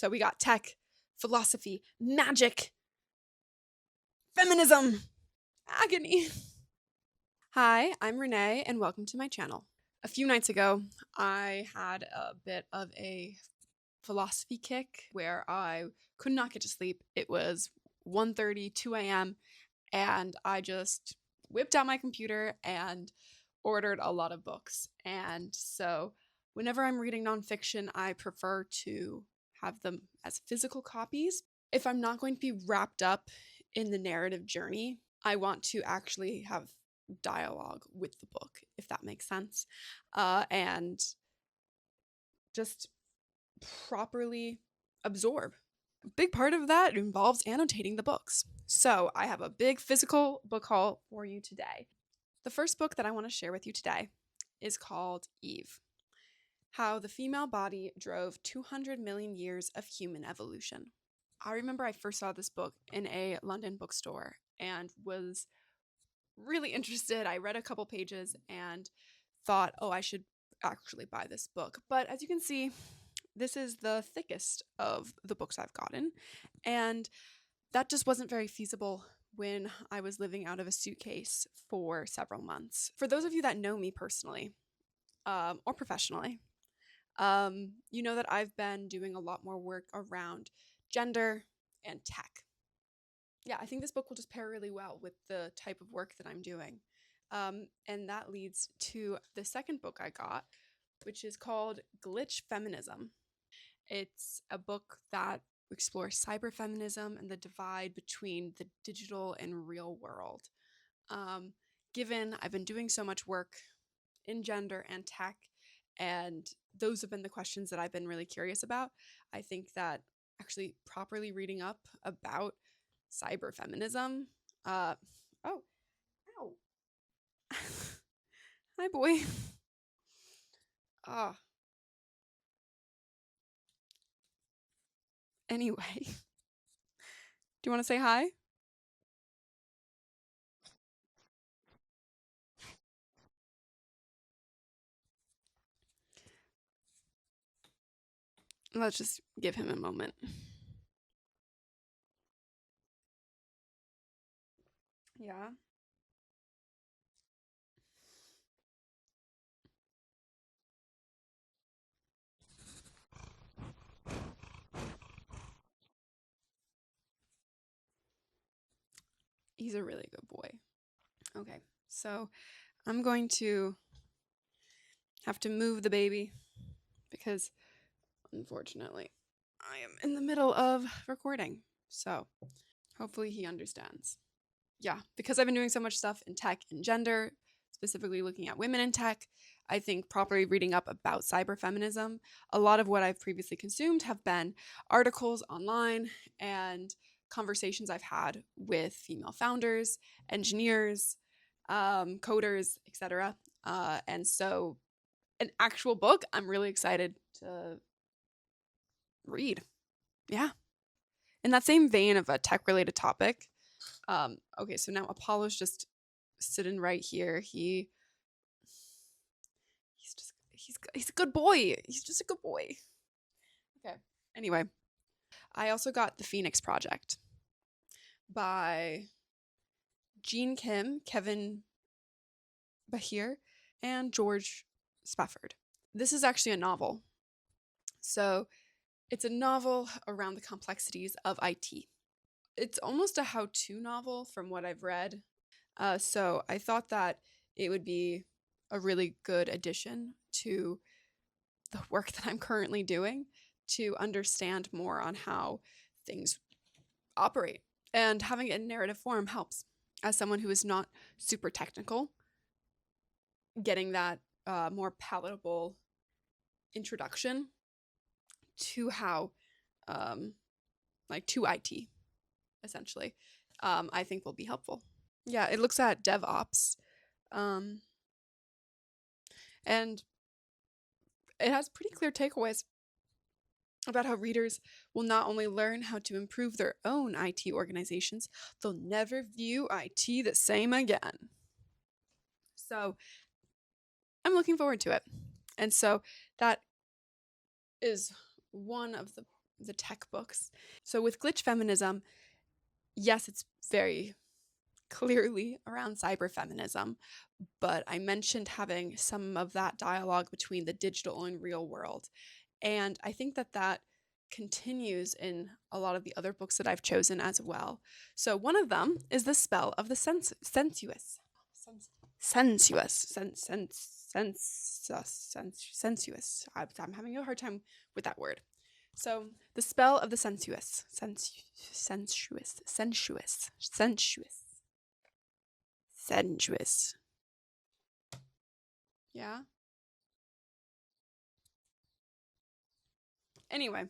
So we got tech, philosophy, magic, feminism, agony. Hi, I'm Renee, and welcome to my channel. A few nights ago, I had a bit of a philosophy kick where I could not get to sleep. It was 1:30, 2 a.m., and I just whipped out my computer and ordered a lot of books. And so whenever I'm reading nonfiction, I prefer to have them as physical copies. If I'm not going to be wrapped up in the narrative journey, I want to actually have dialogue with the book, if that makes sense, and just properly absorb. A big part of that involves annotating the books. So I have a big physical book haul for you today. The first book that I want to share with you today is called Eve: How the Female Body Drove 200 Million Years of Human Evolution. I remember I first saw this book in a London bookstore and was really interested. I read a couple pages and thought, oh, I should actually buy this book. But as you can see, this is the thickest of the books I've gotten, and that just wasn't very feasible when I was living out of a suitcase for several months. For those of you that know me personally, or professionally, you know that I've been doing a lot more work around gender and tech. Yeah, I think this book will just pair really well with the type of work that I'm doing. And that leads to the second book I got, which is called Glitch Feminism. It's a book that explores cyberfeminism and the divide between the digital and real world. Given I've been doing so much work in gender and tech, and those have been the questions that I've been really curious about, I think that actually properly reading up about cyberfeminism. Oh, ow. Hi, boy. Ah. Anyway, do you want to say hi? Let's just give him a moment. Yeah. He's a really good boy. Okay, so I'm going to have to move the baby because unfortunately I am in the middle of recording. So hopefully he understands. Yeah, because I've been doing so much stuff in tech and gender, specifically looking at women in tech, I think properly reading up about cyberfeminism. A lot of what I've previously consumed have been articles online and conversations I've had with female founders, engineers, coders, etc. And so an actual book I'm really excited to read. Yeah. In that same vein of a tech-related topic, okay, so now Apollo's just sitting right here. He's a good boy. He's just a good boy. Okay. Anyway, I also got The Phoenix Project by Jean Kim, Kevin Behr, and George Spafford. This is actually a novel. So it's a novel around the complexities of IT. It's almost a how-to novel from what I've read. So I thought that it would be a really good addition to the work that I'm currently doing to understand more on how things operate. And having it in narrative form helps. As someone who is not super technical, getting that more palatable introduction to how, to IT, essentially, I think will be helpful. Yeah, it looks at DevOps, and it has pretty clear takeaways about how readers will not only learn how to improve their own IT organizations, they'll never view IT the same again. So I'm looking forward to it. And so that is one of the the tech books. So with Glitch Feminism, yes, it's very clearly around cyber feminism, but I mentioned having some of that dialogue between the digital and real world. And I think that that continues in a lot of the other books that I've chosen as well. So one of them is The Spell of the Sensuous. Sensuous. I'm having a hard time with that word. So The Spell of the Sensuous. Sensuous. Yeah. Anyway,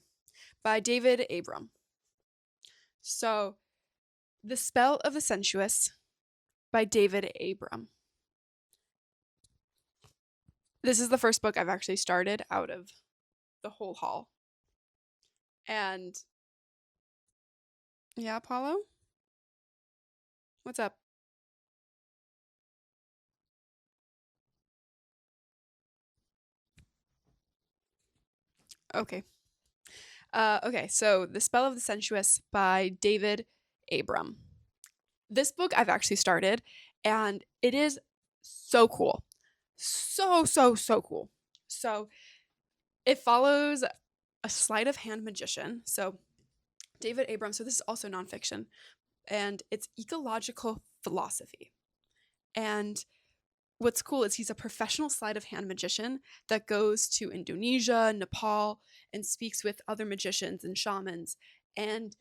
by David Abram. So, The Spell of the Sensuous by David Abram. This is the first book I've actually started out of the whole haul. And yeah, Paulo? What's up? Okay. Okay, so The Spell of the Sensuous by David Abram. This book I've actually started, and it is so cool. So cool. So it follows a sleight of hand magician. So David Abram, so this is also nonfiction, and it's ecological philosophy. And what's cool is he's a professional sleight of hand magician that goes to Indonesia, Nepal, and speaks with other magicians and shamans, and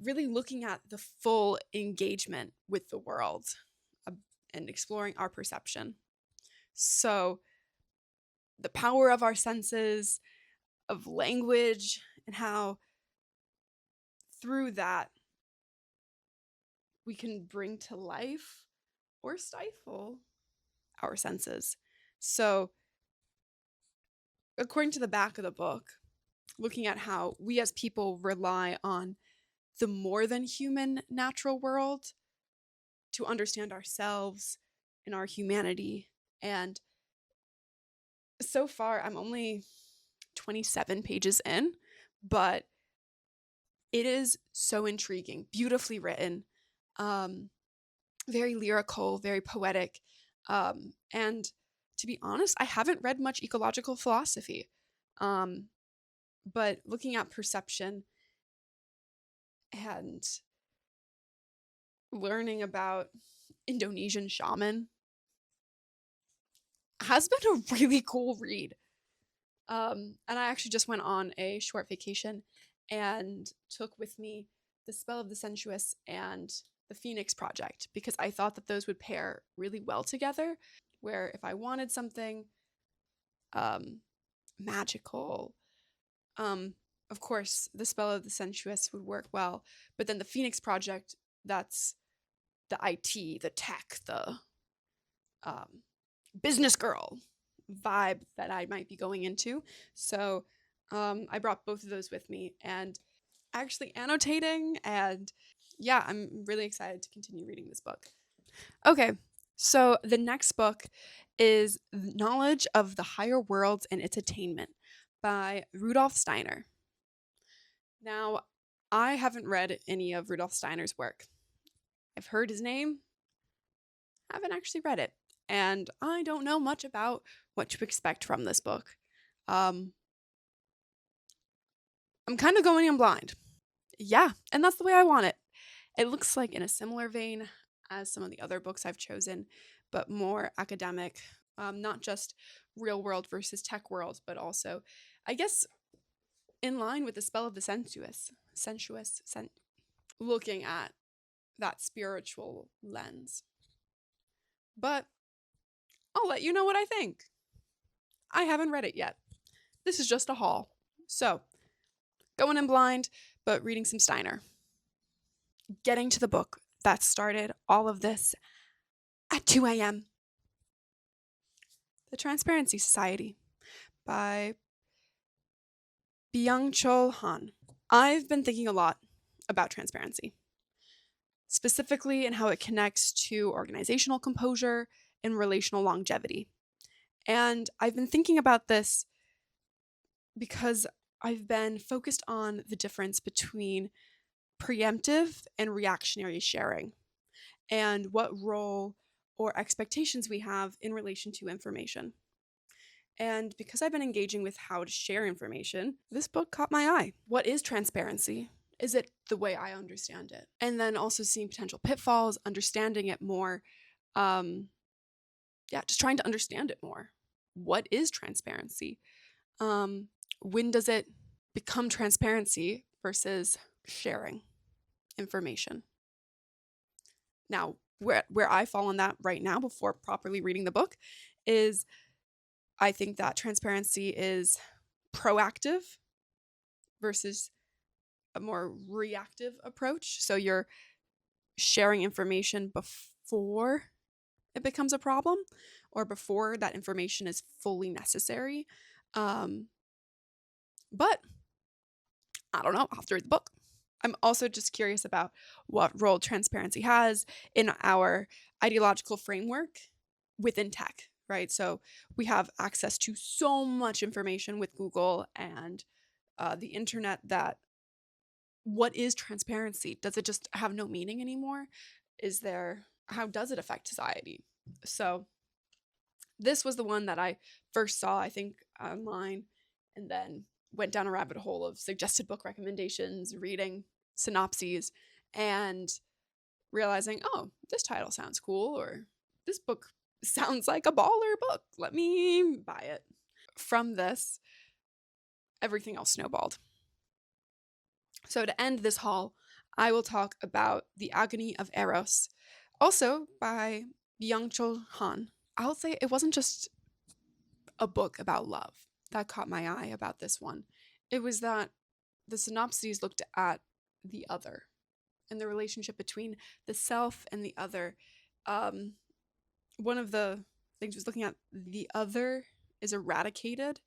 really looking at the full engagement with the world and exploring our perception. So the power of our senses, of language, and how through that we can bring to life or stifle our senses. So according to the back of the book, looking at how we as people rely on the more than human natural world to understand ourselves and our humanity. And so far, I'm only 27 pages in, but it is so intriguing, beautifully written, very lyrical, very poetic. And to be honest, I haven't read much ecological philosophy, but looking at perception and learning about Indonesian shaman has been a really cool read. And I actually just went on a short vacation and took with me The Spell of the Sensuous and The Phoenix Project because I thought that those would pair really well together, where if I wanted something magical, of course, The Spell of the Sensuous would work well, but then The Phoenix Project, that's the IT, the tech, the business girl vibe that I might be going into. So I brought both of those with me and actually annotating, and yeah, I'm really excited to continue reading this book. Okay, so the next book is Knowledge of the Higher Worlds and Its Attainment by Rudolf Steiner. Now, I haven't read any of Rudolf Steiner's work. I've heard his name, haven't actually read it, and I don't know much about what to expect from this book. I'm kind of going in blind. Yeah, and that's the way I want it. It looks like in a similar vein as some of the other books I've chosen, but more academic, not just real world versus tech world, but also, I guess, in line with The Spell of the Sensuous, looking at that spiritual lens. But I'll let you know what I think. I haven't read it yet. This is just a haul. So, going in blind, but reading some Steiner. Getting to the book that started all of this at 2 a.m. The Transparency Society by Byung-Chul Han. I've been thinking a lot about transparency, specifically in how it connects to organizational composure and relational longevity. And I've been thinking about this because I've been focused on the difference between preemptive and reactionary sharing and what role or expectations we have in relation to information. And because I've been engaging with how to share information, this book caught my eye. What is transparency? Is it the way I understand it? And then also seeing potential pitfalls, understanding it more. Just trying to understand it more. What is transparency? When does it become transparency versus sharing information? Now, where I fall on that right now before properly reading the book is I think that transparency is proactive versus a more reactive approach. So you're sharing information before it becomes a problem or before that information is fully necessary. But I don't know, I'll have to read the book. I'm also just curious about what role transparency has in our ideological framework within tech, right? So we have access to so much information with Google and the internet that what is transparency? Does it just have no meaning anymore? How does it affect society? So this was the one that I first saw, I think, online, and then went down a rabbit hole of suggested book recommendations, reading synopses, and realizing, oh, this title sounds cool, or this book sounds like a baller book. Let me buy it. From this, everything else snowballed. So to end this haul, I will talk about The Agony of Eros, also by Bohannon. I'll say it wasn't just a book about love that caught my eye about this one. It was that the synopses looked at the other and the relationship between the self and the other. One of the things was looking at the other is eradicated,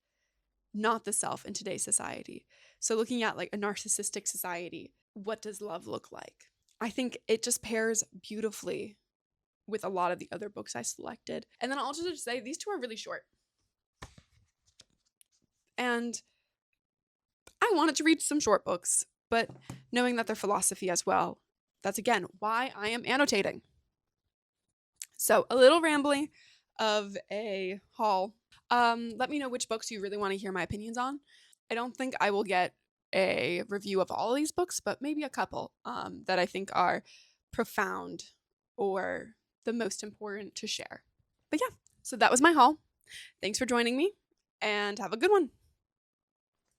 not the self in today's society. So looking at like a narcissistic society, what does love look like? I think it just pairs beautifully with a lot of the other books I selected. And then I'll also just say these two are really short. And I wanted to read some short books, but knowing that they're philosophy as well, that's again why I am annotating. So a little rambling of a haul. Let me know which books you really want to hear my opinions on. I don't think I will get a review of all of these books, but maybe a couple that I think are profound or the most important to share. But yeah, so that was my haul. Thanks for joining me and have a good one.